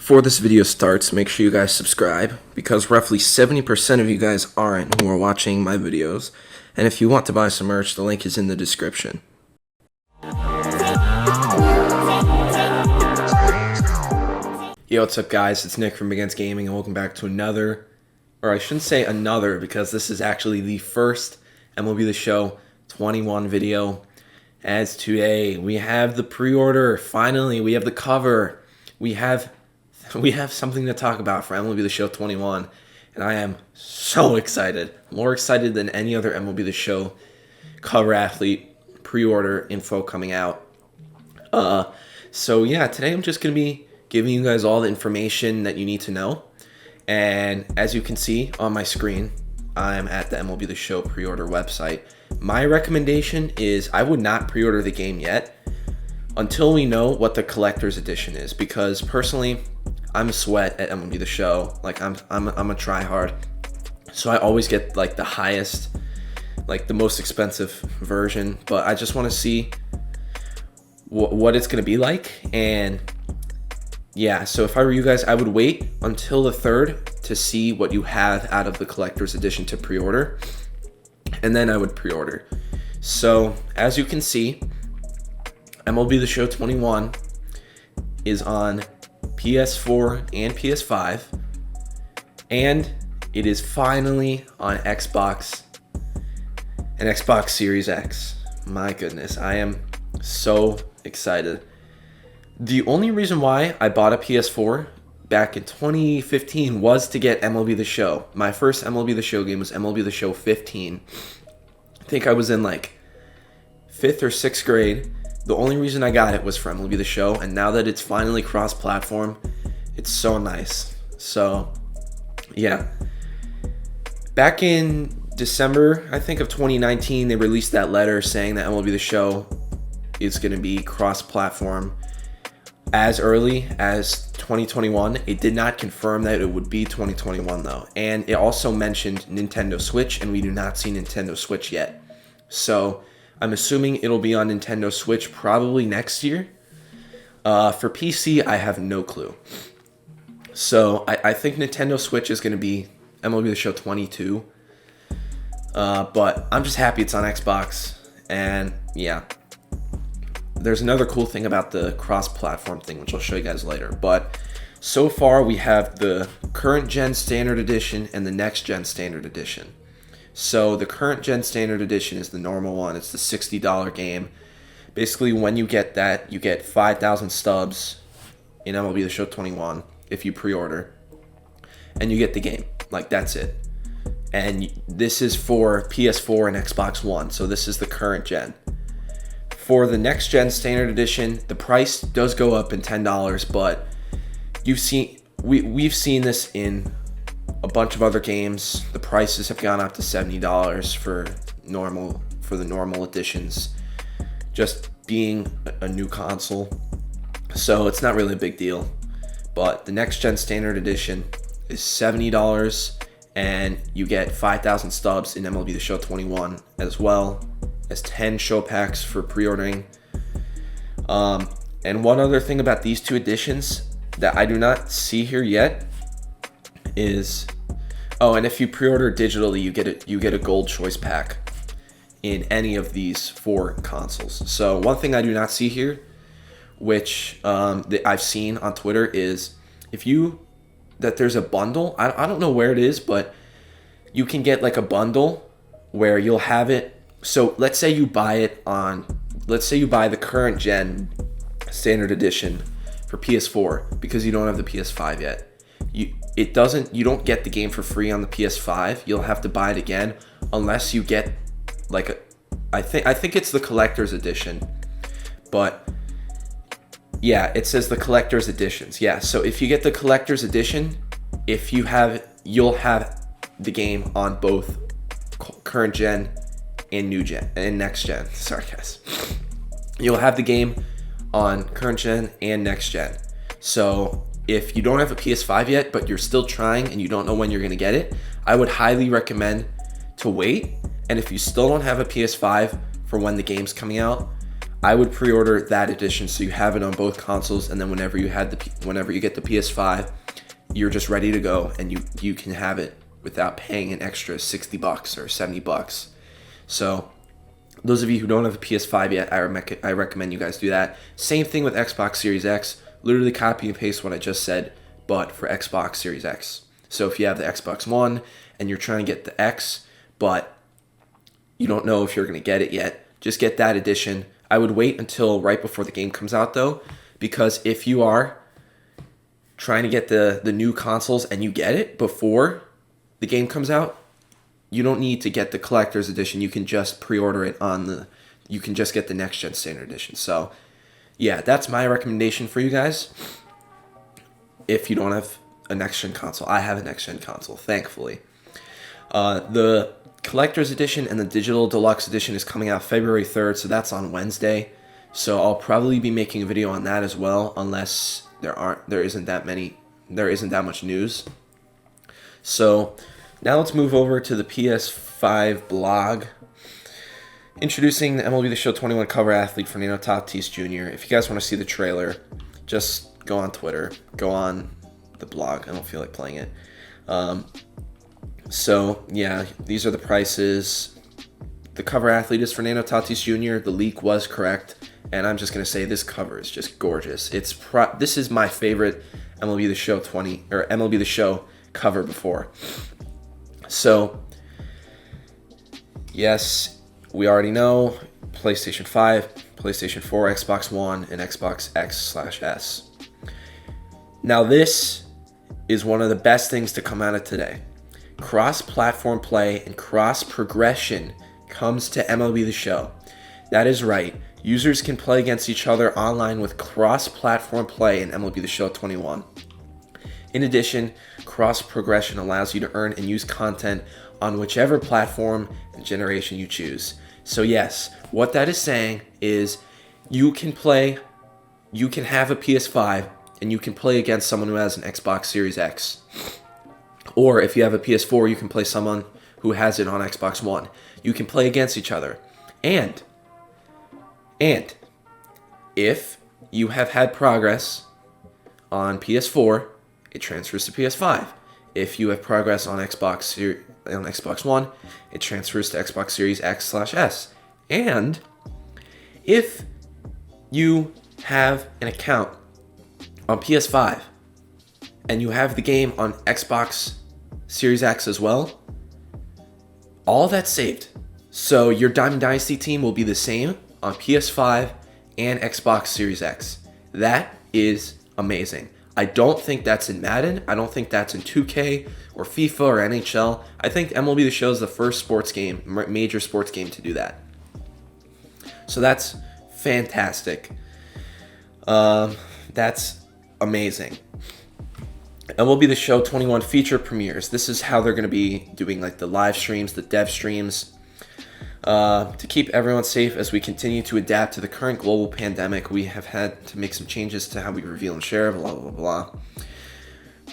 Before this video starts, make sure you guys subscribe because roughly 70% of you guys aren't who are watching my videos. And if you want to buy some merch, the link is in the description. Yo, what's up guys? It's Nick from Against Gaming and welcome back to another, or I shouldn't say another because this is actually the first MLB The Show 21 video. As today we have the pre-order, finally we have the cover, we have something to talk about for MLB The Show 21, and I am so excited. More excited than any other MLB The Show cover athlete pre-order info coming out. So yeah, today I'm just going to be giving you guys all the information that you need to know. And as you can see on my screen, I'm at the MLB The Show pre-order website. My recommendation is I would not pre-order the game yet until we know what the collector's edition is, because personally I'm a sweat at MLB The Show. Like I'm a try-hard, so I always get like the highest, like the most expensive version, but I just want to see what it's gonna be like. And yeah, so if I were you guys, I would wait until the 3rd to see what you have out of the collector's edition to pre-order, and then I would pre-order. So as you can see, MLB The Show 21 is on PS4 and PS5, and it is finally on Xbox and Xbox Series X. My goodness, I am so excited. The only reason why I bought a PS4 back in 2015 was to get MLB The Show. My first MLB The Show game was MLB The Show 15. I think I was in like 5th or 6th grade. The only reason I got it was for MLB The Show, and now that it's finally cross-platform, it's so nice. So, yeah. Back in December, I think of 2019, they released that letter saying that MLB The Show is going to be cross-platform as early as 2021. It did not confirm that it would be 2021 though, and it also mentioned Nintendo Switch, and we do not see Nintendo Switch yet. So I'm assuming it'll be on Nintendo Switch probably next year. For PC, I have no clue. So I think Nintendo Switch is going to be MLB The Show 22. But I'm just happy it's on Xbox. And yeah, there's another cool thing about the cross-platform thing, which I'll show you guys later. But so far, we have the current gen standard edition and the next gen standard edition. So the current gen standard edition is the normal one. It's the $60 game. Basically, when you get that, you get 5,000 stubs in MLB The Show 21 if you pre-order, and you get the game. Like, that's it. And this is for PS4 and Xbox One. So this is the current gen. For the next gen standard edition, the price does go up in $10, but we've seen this in a bunch of other games. The prices have gone up to $70 for the normal editions, just being a new console. So it's not really a big deal. But the next gen standard edition is $70, and you get 5,000 stubs in MLB The Show 21, as well as 10 show packs for pre-ordering. And one other thing about these two editions that I do not see here yet is, and if you pre-order digitally, you get a gold choice pack in any of these 4 consoles. So one thing I do not see here, which that I've seen on Twitter, is that there's a bundle. I don't know where it is, but you can get like a bundle where you'll have it. So let's say you buy the current gen standard edition for PS4 because you don't have the PS5 yet. You don't get the game for free on the PS5. You'll have to buy it again unless you get like I think it's the collector's edition. But yeah, it says the collector's editions. Yeah, so if you get the collector's edition, you'll have the game on both current gen and new gen and next gen. Sorry guys. You'll have the game on current gen and next gen. So if you don't have a PS5 yet, but you're still trying and you don't know when you're going to get it, I would highly recommend to wait. And if you still don't have a PS5 for when the game's coming out, I would pre-order that edition so you have it on both consoles, and then whenever you get the PS5, you're just ready to go, and you can have it without paying an extra $60 or $70. So those of you who don't have a PS5 yet, I recommend you guys do that. Same thing with Xbox Series X. Literally copy and paste what I just said, but for Xbox Series X. So if you have the Xbox One and you're trying to get the X, but you don't know if you're going to get it yet, just get that edition. I would wait until right before the game comes out, though, because if you are trying to get the new consoles and you get it before the game comes out, you don't need to get the collector's edition. You can just pre-order it you can just get the next gen standard edition. So yeah, that's my recommendation for you guys. If you don't have a next gen console, I have a next gen console, thankfully. The collector's edition and the digital deluxe edition is coming out February 3rd, so that's on Wednesday. So I'll probably be making a video on that as well, unless there isn't that much news. So now let's move over to the PS5 blog. Introducing the MLB The Show 21 cover athlete, Fernando Tatis Jr. If you guys want to see the trailer, just go on Twitter, go on the blog. I don't feel like playing it. So yeah, these are the prices. The cover athlete is Fernando Tatis Jr. The leak was correct, and I'm just gonna say this cover is just gorgeous. This is my favorite MLB The Show MLB The Show cover before. So yes, we already know PlayStation 5, PlayStation 4, Xbox One, and Xbox X/S. Now this is one of the best things to come out of today. Cross-platform play and cross-progression comes to MLB The Show. That is right. Users can play against each other online with cross-platform play in MLB The Show 21. In addition, cross-progression allows you to earn and use content on whichever platform and generation you choose. So yes, what that is saying is you can have a PS5 and you can play against someone who has an Xbox Series X. Or if you have a PS4, you can play someone who has it on Xbox One. You can play against each other. And if you have had progress on PS4, it transfers to PS5. If you have progress on Xbox One, it transfers to Xbox Series X/S. And if you have an account on PS5 and you have the game on Xbox Series X as well, all that's saved. So your Diamond Dynasty team will be the same on PS5 and Xbox Series X. That is amazing. I don't think that's in Madden. I don't think that's in 2K or FIFA or NHL. I think MLB The Show is the first major sports game to do that. So that's fantastic. That's amazing. MLB The Show 21 feature premieres. This is how they're going to be doing like the live streams, the dev streams, to keep everyone safe as we continue to adapt to the current global pandemic. We have had to make some changes to how we reveal and share, blah, blah, blah.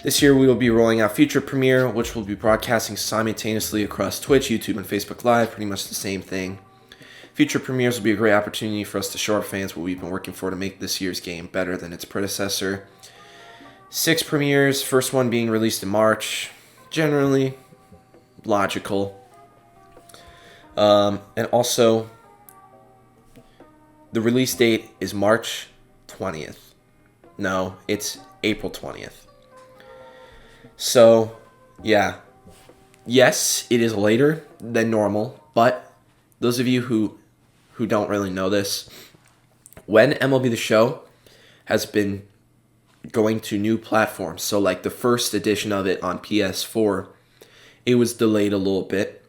This year we will be rolling out feature premiere, which will be broadcasting simultaneously across Twitch, YouTube, and Facebook Live, pretty much the same thing. Feature premieres will be a great opportunity for us to show our fans what we've been working for to make this year's game better than its predecessor. 6 premieres, first one being released in March. Generally logical. And also, the release date is March 20th. No, it's April 20th. So, yeah. Yes, it is later than normal, but those of you who don't really know this, when MLB The Show has been going to new platforms, so like the first edition of it on PS4, it was delayed a little bit,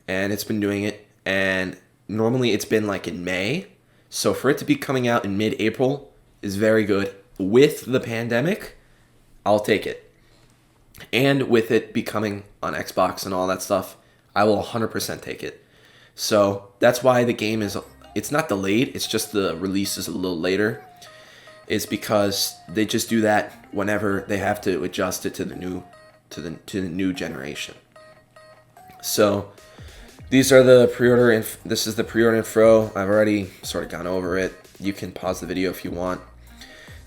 and it's been doing it, and normally it's been like in May, so for it to be coming out in mid-April is very good. With the pandemic, I'll take it. And with it becoming on Xbox and all that stuff, I will 100% take it. So that's why the game it's not delayed, it's just the release is a little later. It's because they just do that whenever they have to adjust it to the new generation. So These are the pre-order. This is the pre-order info. I've already sort of gone over it. You can pause the video if you want.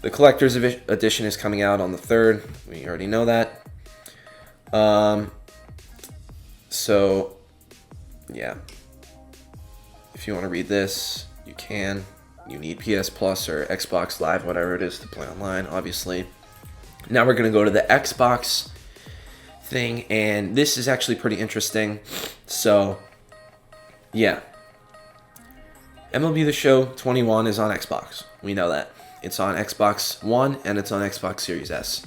The collector's edition is coming out on the 3rd. We already know that. So, yeah. If you want to read this, you can. You need PS Plus or Xbox Live, whatever it is, to play online, obviously. Now we're going to go to the Xbox thing, and this is actually pretty interesting. So, yeah. MLB The Show 21 is on Xbox. We know that. It's on Xbox One, and it's on Xbox Series S.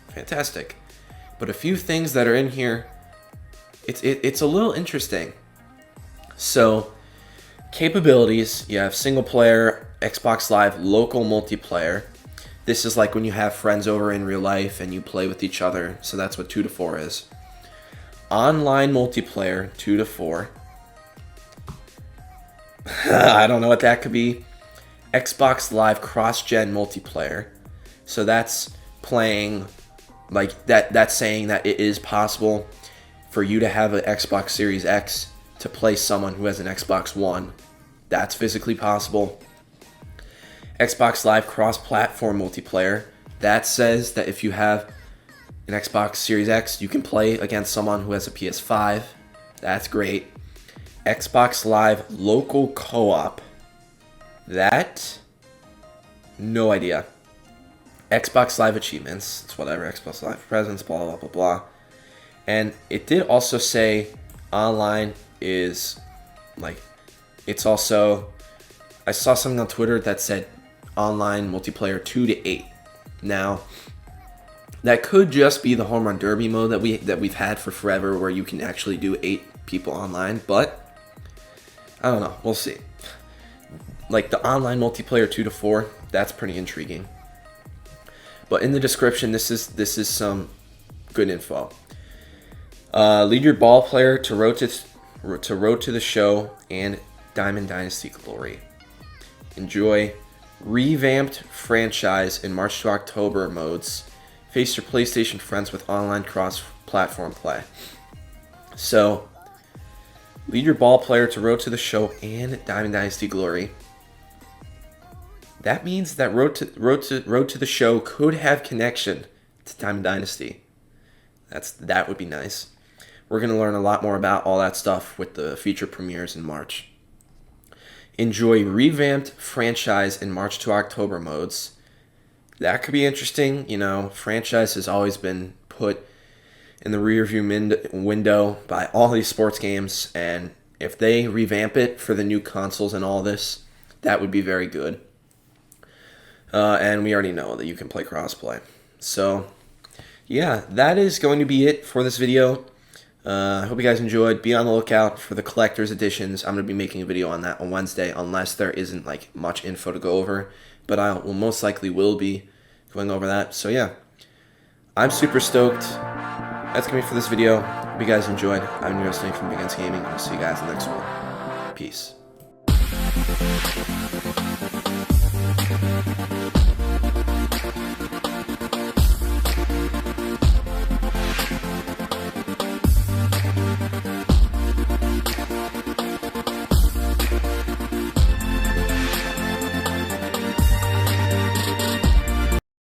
Fantastic. But a few things that are in here, it's a little interesting. So, capabilities, you have single player, Xbox Live, local multiplayer. This is like when you have friends over in real life and you play with each other. So that's what 2 to 4 is. Online multiplayer, 2 to 4. I don't know what that could be. Xbox Live cross-gen multiplayer. So that's playing, like, that's saying that it is possible for you to have an Xbox Series X to play someone who has an Xbox One. That's physically possible. Xbox Live cross-platform multiplayer. That says that if you have an Xbox Series X, you can play against someone who has a PS5. That's great. Xbox Live local co-op. That, no idea. Xbox Live achievements. It's whatever. Xbox Live presence, blah, blah, blah, blah. And it did also say online is, like, it's also, I saw something on Twitter that said online multiplayer 2 to 8. Now, that could just be the home run derby mode that we've had for forever, where you can actually do 8 people online, but I don't know. We'll see. Like the online multiplayer 2 to 4, that's pretty intriguing. But in the description, this is some good info. Lead your ball player to road to the show and Diamond Dynasty glory. Enjoy revamped franchise in March to October modes. Face your PlayStation friends with online cross-platform play. So, lead your ball player to road to the show and Diamond Dynasty glory. That means that road to the show could have connection to Diamond Dynasty. That would be nice. We're going to learn a lot more about all that stuff with the feature premieres in March. Enjoy revamped franchise in March to October modes. That could be interesting. You know, franchise has always been put in the rearview window by all these sports games, and if they revamp it for the new consoles and all this, that would be very good. And we already know that you can play crossplay. So, yeah, that is going to be it for this video. I hope you guys enjoyed. Be on the lookout for the collector's editions. I'm going to be making a video on that on Wednesday, unless there isn't like much info to go over. But I will most likely will be going over that. So yeah, I'm super stoked. That's going to be for this video. Hope you guys enjoyed. I'm Nick from Begins Gaming. I'll see you guys in the next one. Peace.